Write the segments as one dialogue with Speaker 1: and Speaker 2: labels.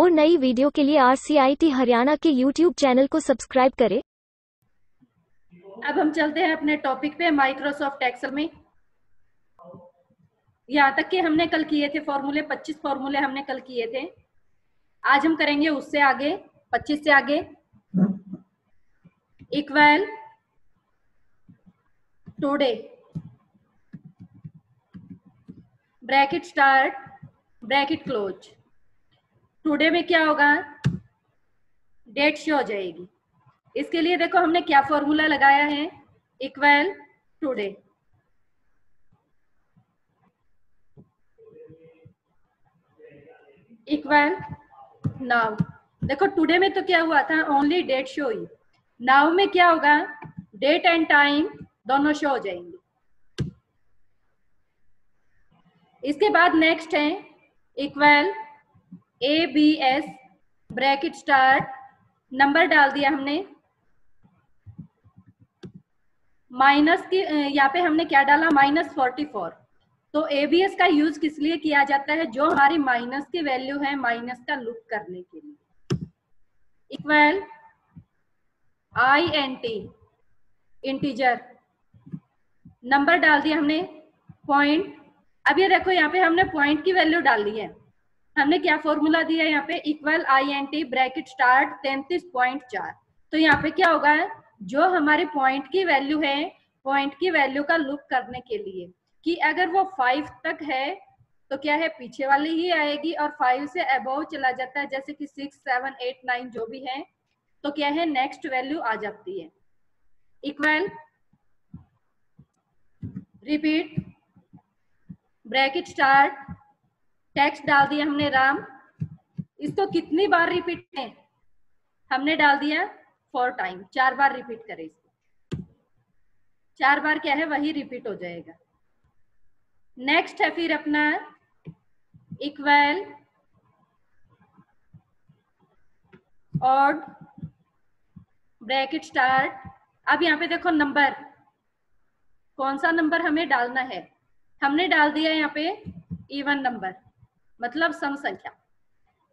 Speaker 1: और नई वीडियो के लिए RCIT हरियाणा के YouTube चैनल को सब्सक्राइब करें।
Speaker 2: अब हम चलते हैं अपने टॉपिक पे, माइक्रोसॉफ्ट एक्सेल में। यहाँ तक कि हमने कल किए थे फॉर्मूले, 25 फॉर्मूले हमने कल किए थे। आज हम करेंगे उससे आगे, 25 से आगे। Equal today, bracket start, bracket close. Today में क्या होगा, डेट शो हो जाएगी। इसके लिए देखो हमने क्या फॉर्मूला लगाया है, इक्वल टुडे। Equal now. देखो टुडे में तो क्या हुआ था, ओनली डेट शो हुई। नाउ में क्या होगा, डेट एंड टाइम दोनों शो हो जाएंगे। इसके बाद नेक्स्ट है equal ABS, bracket start, number डाल दिया हमने, माइनस की यहाँ पे हमने क्या डाला, -44। तो ABS का यूज किस लिए किया जाता है, जो हमारी माइनस की वैल्यू है माइनस का लुक करने के लिए। इक्वल INT, इंटीजर, नंबर डाल दिया हमने, पॉइंट। अब ये देखो यहाँ पे हमने पॉइंट की वैल्यू डाल दी है। हमने क्या फॉर्मूला दिया है यहाँ पे, इक्वल INT, ब्रैकेट स्टार्ट 33.4। तो यहाँ पे क्या होगा, जो हमारे पॉइंट की वैल्यू है, पॉइंट की वैल्यू का लुक करने के लिए कि अगर वो 5 तक है तो क्या है, पीछे वाली ही आएगी, और 5 से अबव चला जाता है, जैसे कि 6, 7, 8, 9 जो भी है, तो क्या है, नेक्स्ट वैल्यू आ जाती है। Equal repeat, bracket start, text डाल दिया हमने राम। इसको कितनी बार रिपीट है, हमने डाल दिया 4 टाइम, 4 बार रिपीट करें इसको। 4 बार क्या है, वही रिपीट हो जाएगा। नेक्स्ट है फिर अपना इक्वल ऑड, ब्रैकेट स्टार्ट। अब यहाँ पे देखो नंबर, कौन सा नंबर हमें डालना है, हमने डाल दिया यहाँ पे इवन नंबर, मतलब सम संख्या।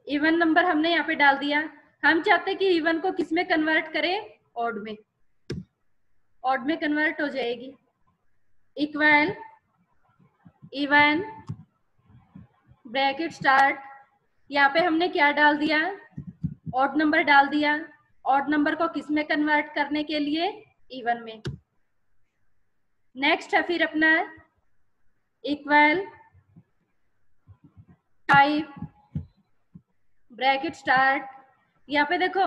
Speaker 2: इवन नंबर हमने यहाँ पे डाल दिया। हम चाहते हैं कि इवन को किस में कन्वर्ट करें, ऑड में। ऑड में कन्वर्ट हो जाएगी। इक्वल इवन, ब्रैकेट स्टार्ट, यहाँ पे हमने क्या डाल दिया, ऑड नंबर डाल दिया। ऑड नंबर को किस में कन्वर्ट करने के लिए, इवन में। नेक्स्ट है फिर अपना इक्वल टाइप, ब्रैकेट स्टार्ट। यहाँ पे देखो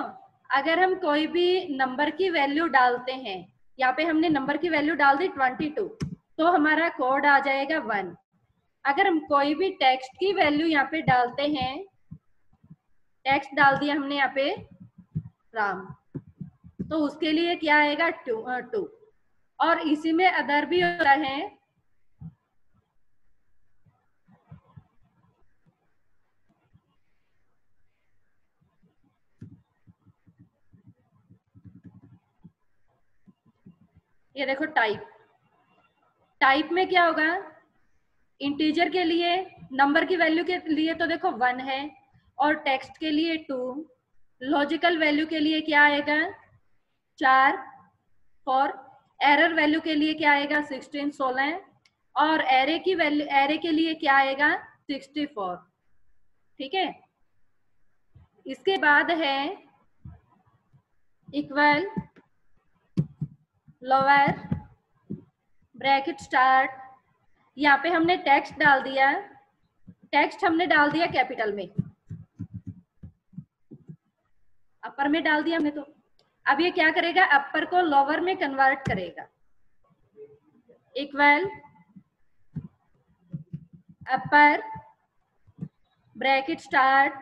Speaker 2: अगर हम कोई भी नंबर की वैल्यू डालते हैं, यहाँ पे हमने नंबर की वैल्यू डाल दी 22, तो हमारा कोड आ जाएगा 1। अगर हम कोई भी टेक्स्ट की वैल्यू यहाँ पे डालते हैं, टेक्स्ट डाल दिया हमने यहाँ पे राम, तो उसके लिए क्या आएगा, 2। और इसी में अदर भी होता है, ये देखो टाइप। टाइप में क्या होगा, इंटीजर के लिए, नंबर की वैल्यू के लिए तो देखो 1 है, और टेक्स्ट के लिए 2, लॉजिकल वैल्यू के लिए क्या आएगा, 4, और एरर वैल्यू के लिए क्या आएगा, 16, 16, और एरे की वैल्यू, एरे के लिए क्या आएगा, 64। ठीक है। इसके बाद है इक्वल लोअर, ब्रैकेट स्टार्ट। यहाँ पे हमने टेक्स्ट डाल दिया, टेक्स्ट हमने डाल दिया कैपिटल में, अपर में डाल दिया हमने। तो अब ये क्या करेगा, अपर को लोअर में कन्वर्ट करेगा। इक्वल अपर, ब्रैकेट स्टार्ट,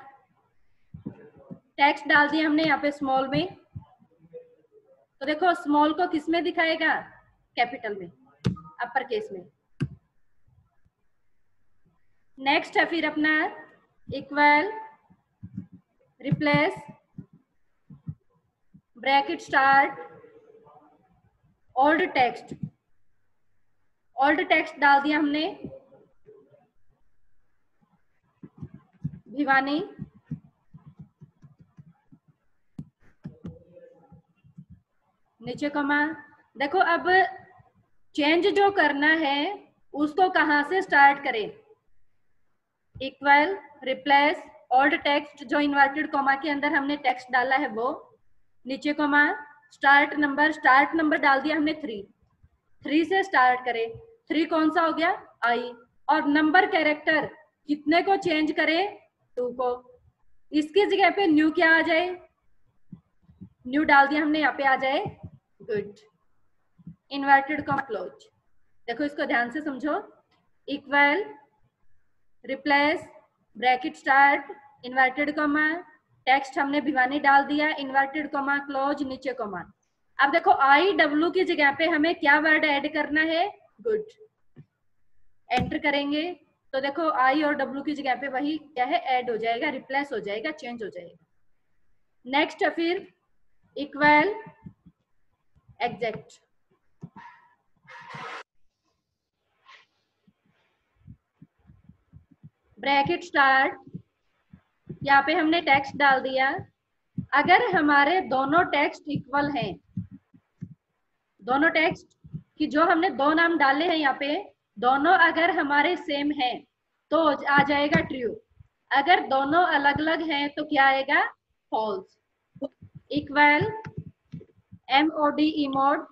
Speaker 2: टेक्स्ट डाल दिया हमने यहाँ पे स्मॉल में, तो देखो स्मॉल को किस में दिखाएगा, कैपिटल में, अपर केस में। नेक्स्ट है फिर अपना equal replace, bracket start, old text. Old text डाल दिया हमने, भिवानी, नीचे कॉमा। देखो अब चेंज जो करना है उसको कहां से स्टार्ट करें, इक्वल, रिप्लेस, ओल्ड टेक्स्ट जो इन्वर्टेड कॉमा के अंदर हमने टेक्स्ट डाला है वो, नीचे कॉमा, स्टार्ट नंबर डाल दिया हमने 3 से स्टार्ट करें। 3 कौन सा हो गया, आई, और नंबर कैरेक्टर कितने को चेंज करें, 2 को। इसकी जगह पे न्यू क्या आ जाए, न्यू डाल दिया हमने, यहाँ पे आ जाए गुड, इन्वर्टेड कॉमा क्लोज। देखो इसको ध्यान से समझो, equal, replace, bracket start, inverted comma, text हमने भिवानी डाल दिया, इन्वर्टेड कॉमा क्लोज, नीचे कॉमा। अब देखो आई डब्ल्यू की जगह पे हमें क्या वर्ड ऐड करना है, गुड, एंटर करेंगे तो देखो आई और डब्ल्यू की जगह पे वही क्या है, ऐड हो जाएगा, रिप्लेस हो जाएगा, चेंज हो जाएगा। नेक्स्ट फिर इक्वल, एग्जैक्ट, ब्रैकेट स्टार्ट, यहाँ पे हमने टेक्स्ट डाल दिया। अगर हमारे दोनों टेक्स्ट इक्वल हैं, दोनों टेक्स्ट कि जो हमने 2 नाम डाले हैं यहाँ पे, दोनों अगर हमारे सेम हैं तो आ जाएगा ट्रू, अगर दोनों अलग अलग हैं तो क्या आएगा, फॉल्स। इक्वल, MOD, इमोड,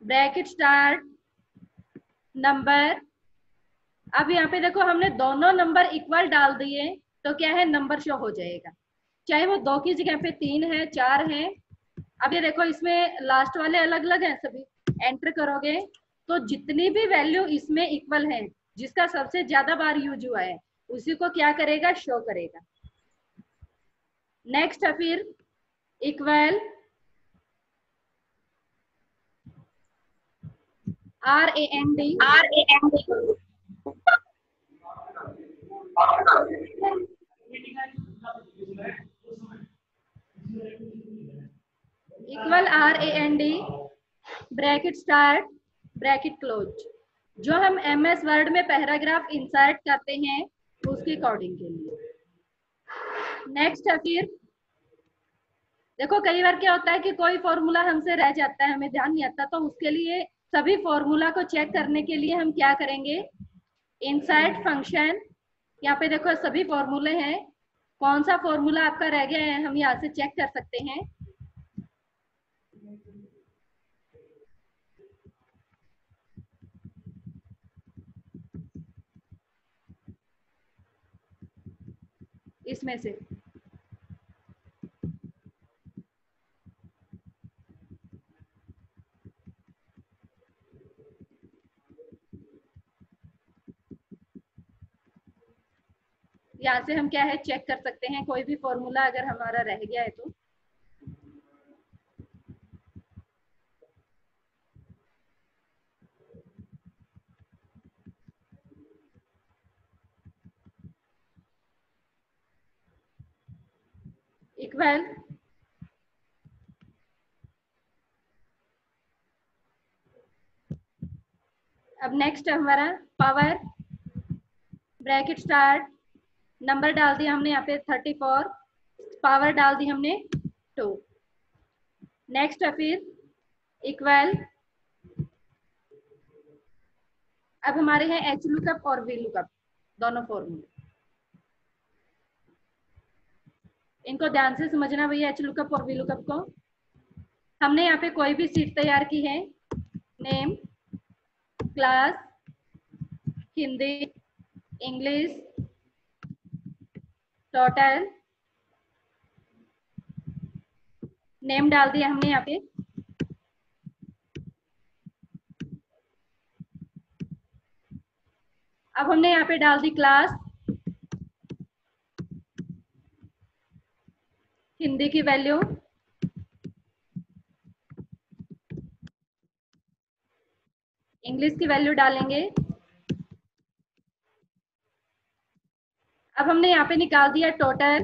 Speaker 2: ब्रैकेट स्टार्ट, नंबर। अब यहाँ पे देखो हमने दोनों नंबर इक्वल डाल दिए तो क्या है, नंबर शो हो जाएगा, चाहे वो 2 की जगह पे 3 है, 4 है। अब ये देखो इसमें लास्ट वाले अलग अलग हैं सभी, एंटर करोगे तो जितनी भी वैल्यू इसमें इक्वल है, जिसका सबसे ज्यादा बार यूज हुआ है उसी को क्या करेगा, शो करेगा। नेक्स्ट है फिर equal, RAND, equal RAND, bracket start, bracket close. जो हम MS वर्ड में पैराग्राफ इंसर्ट करते हैं उसके अकॉर्डिंग के लिए। नेक्स्ट है फिर देखो कई बार क्या होता है कि कोई फॉर्मूला हमसे रह जाता है, हमें ध्यान नहीं आता, तो उसके लिए सभी फॉर्मूला को चेक करने के लिए हम क्या करेंगे, इंसर्ट फंक्शन। यहाँ पे देखो सभी फॉर्मूले हैं, कौन सा फॉर्मूला आपका रह गया है हम यहाँ से चेक कर सकते हैं। इसमें से यहाँ से हम क्या है चेक कर सकते हैं, कोई भी फॉर्मूला अगर हमारा रह गया है तो। इक्वल, अब नेक्स्ट है हमारा पावर, ब्रैकेट स्टार्ट, नंबर डाल दिया हमने यहाँ पे 34, पावर डाल दी हमने 2। नेक्स्ट है फिर इक्वल, अब हमारे हैं H लुकअप और V लुकअप दोनों फॉर्मूले, इनको ध्यान से समझना भैया। H लुकअप और V लुकअप को हमने यहाँ पे कोई भी सीट तैयार की है, name, class, Hindi, English, total, name डाल दिया हमने यहाँ पे। अब हमने यहाँ पे डाल दी क्लास, हिंदी की वैल्यू, इंग्लिश की वैल्यू डालेंगे। अब हमने यहाँ पे निकाल दिया टोटल,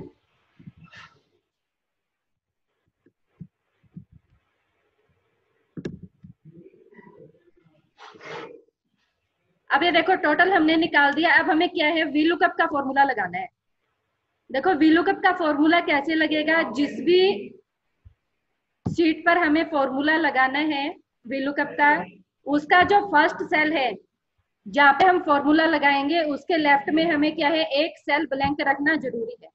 Speaker 2: अब ये देखो टोटल हमने निकाल दिया। अब हमें क्या है, वी लुकअप का फॉर्मूला लगाना है। देखो वी लुकअप का फॉर्मूला कैसे लगेगा, जिस भी शीट पर हमें फॉर्मूला लगाना है VLOOKUP का। उसका जो फर्स्ट सेल है जहाँ पे हम फॉर्मूला लगाएंगे उसके लेफ्ट में हमें क्या है, एक सेल ब्लैंक रखना जरूरी है।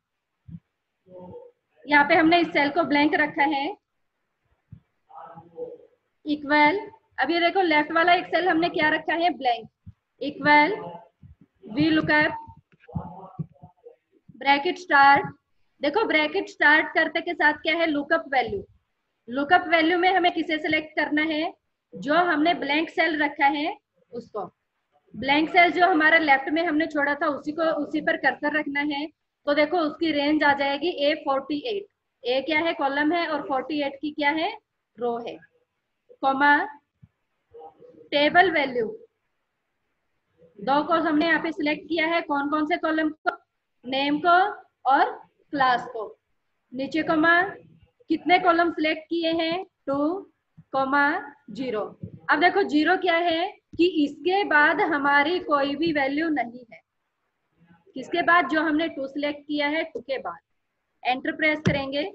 Speaker 2: यहाँ पे हमने इस सेल को ब्लैंक रखा है, इक्वल। अब ये देखो लेफ्ट वाला एक सेल हमने क्या रखा है, blank, equal VLOOKUP bracket start. देखो ब्रैकेट स्टार्ट करते के साथ क्या है, लुकअप वैल्यू। लुकअप वैल्यू में हमें किसे सिलेक्ट करना है, जो हमने ब्लैंक सेल रखा है उसको। ब्लैंक सेल जो हमारा लेफ्ट में हमने छोड़ा था उसी पर कर्सर रखना है। तो देखो उसकी रेंज आ जाएगी A48। ए क्या है, कॉलम है, और 48 की क्या है, रो है। कॉमा टेबल वैल्यू, दो को हमने यहाँ पे सिलेक्ट किया है, कौन कौन से कॉलम को, नेम को और क्लास को। नीचे कॉमा कितने कॉलम सिलेक्ट किए हैं, 2, 0। अब देखो 0 क्या है कि इसके बाद हमारी कोई भी वैल्यू नहीं है। किसके बाद, जो हमने 2 सिलेक्ट किया है 2 के बाद। एंटर प्रेस करेंगे।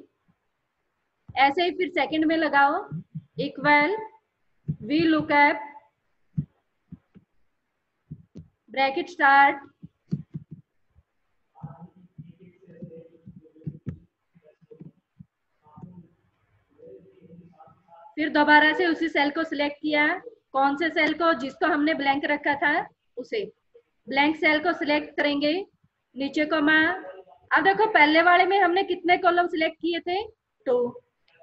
Speaker 2: ऐसे ही फिर सेकंड में लगाओ, इक्वल VLOOKUP ब्रैकेट स्टार्ट, फिर दोबारा से उसी सेल को सिलेक्ट किया, कौन से सेल को, जिसको हमने ब्लैंक रखा था उसे। ब्लैंक सेल को सिलेक्ट करेंगे, नीचे कॉमा। अब देखो पहले वाले में हमने कितने कॉलम सिलेक्ट किए थे, 2,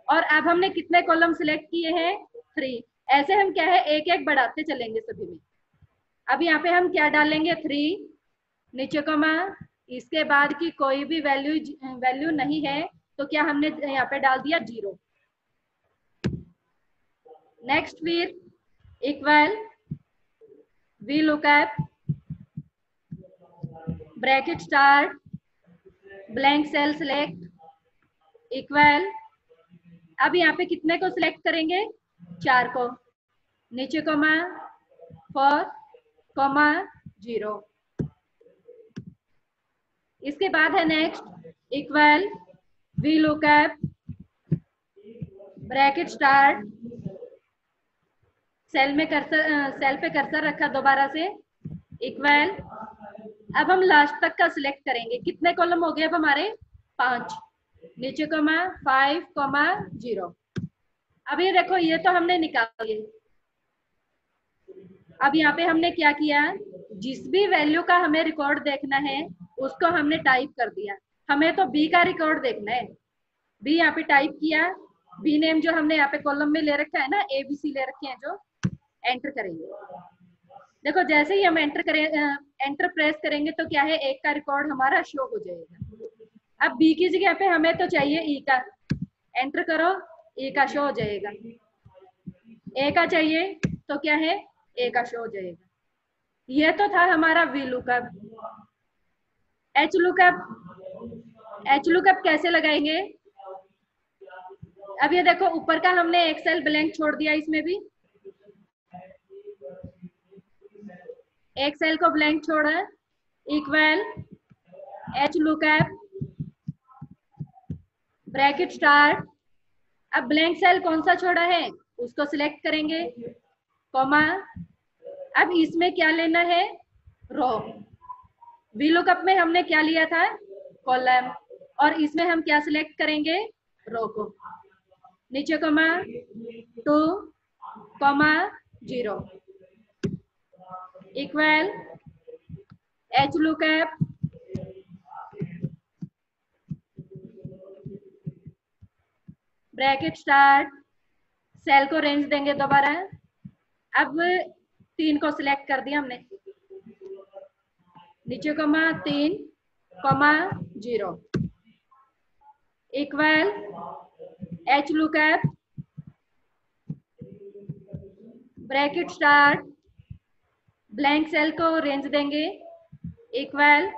Speaker 2: और अब हमने कितने कॉलम सिलेक्ट किए हैं, 3। ऐसे हम क्या है, एक एक बढ़ाते चलेंगे सभी में। अब यहाँ पे हम क्या डालेंगे, 3, नीचे कॉमा, इसके बाद की कोई भी वैल्यू नहीं है, तो क्या हमने यहाँ पे डाल दिया 0। नेक्स्ट फिर equal VLOOKUP bracket start, blank cell select, equal. अब यहाँ पे कितने को सिलेक्ट करेंगे, 4 को, नीचे कॉमा 4, 0। इसके बाद है next, equal VLOOKUP bracket start, cell पे कर्सर रखा दोबारा से, इक्वल। अब हम लास्ट तक का सिलेक्ट करेंगे, कितने कॉलम हो गए अब हमारे, 5, नीचे कॉमा 5, 0। अब ये देखो ये तो हमने निकाल दिए। अब यहाँ पे हमने क्या किया, जिस भी वैल्यू का हमें रिकॉर्ड देखना है उसको हमने टाइप कर दिया। हमें तो बी का रिकॉर्ड देखना है, बी यहाँ पे टाइप किया। बी नेम जो हमने यहाँ पे कॉलम में ले रखा है ना, ABC ले रखे हैं जो, एंटर करेंगे। देखो जैसे ही हम एंटर प्रेस करेंगे तो क्या है, एक का रिकॉर्ड हमारा शो हो जाएगा। अब बी की जगह पे हमें तो चाहिए ई का, एंटर करो, ई का शो हो जाएगा। ए का चाहिए तो क्या है, ए का शो हो जाएगा। ये तो था हमारा VLOOKUP। HLOOKUP कैसे लगाएंगे, अब ये देखो ऊपर का हमने एक सेल ब्लैंक छोड़ दिया, इसमें भी एक सेल को ब्लैंक छोड़ा, इक्वल HLOOKUP ब्रैकेट स्टार्ट। अब ब्लैंक सेल कौन सा छोड़ा है उसको सिलेक्ट करेंगे, कॉमा। अब इसमें क्या लेना है, रो। VLOOKUP में हमने क्या लिया था, कॉलम, और इसमें हम क्या सिलेक्ट करेंगे, रो को। नीचे comma 2, 0, equal HLOOKUP bracket start, cell को रेंज देंगे दोबारा। अब 3 को सिलेक्ट कर दिया हमने, नीचे comma 3, 0, equal HLOOKUP bracket start, blank cell को रेंज देंगे, equal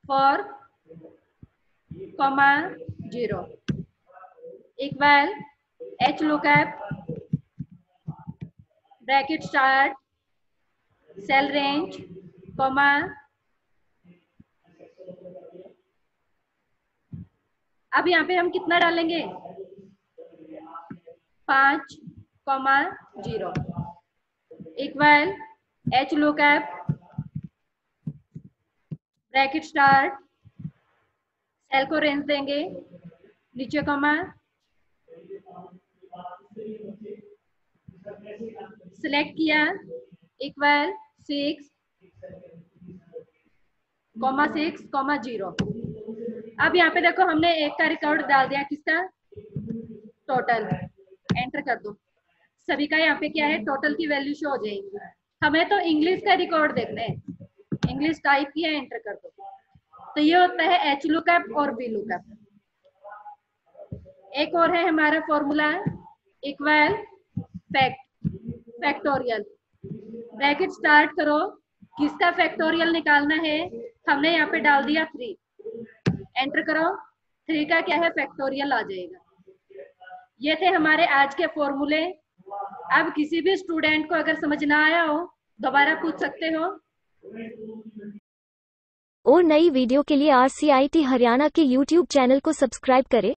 Speaker 2: four, 0, equal HLOOKUP bracket start, cell range, अब यहाँ पे हम कितना डालेंगे 5,0 equal H lookup bracket start, cell को रेंज देंगे, नीचे कॉमा, सिलेक्ट किया इक्वल 6,0। अब यहाँ पे देखो हमने एक का रिकॉर्ड डाल दिया, किसका, टोटल। एंटर कर दो, सभी का यहाँ पे क्या है, टोटल की वैल्यू शो हो जाएगी। हमें तो इंग्लिश का रिकॉर्ड देखना है, इंग्लिश टाइप किया, एंटर कर दो। तो ये होता है एच लुकअप और वी लुकअप। एक और है हमारा formula equal factorial, bracket start करो, किसका फैक्टोरियल निकालना है, हमने यहाँ पे डाल दिया 3, एंटर करो, 3 का क्या है, फैक्टोरियल आ जाएगा। ये थे हमारे आज के फॉर्मूले। अब किसी भी स्टूडेंट को अगर समझ ना आया हो दोबारा पूछ सकते हो।
Speaker 1: और नई वीडियो के लिए RCIT हरियाणा के YouTube चैनल को सब्सक्राइब करें।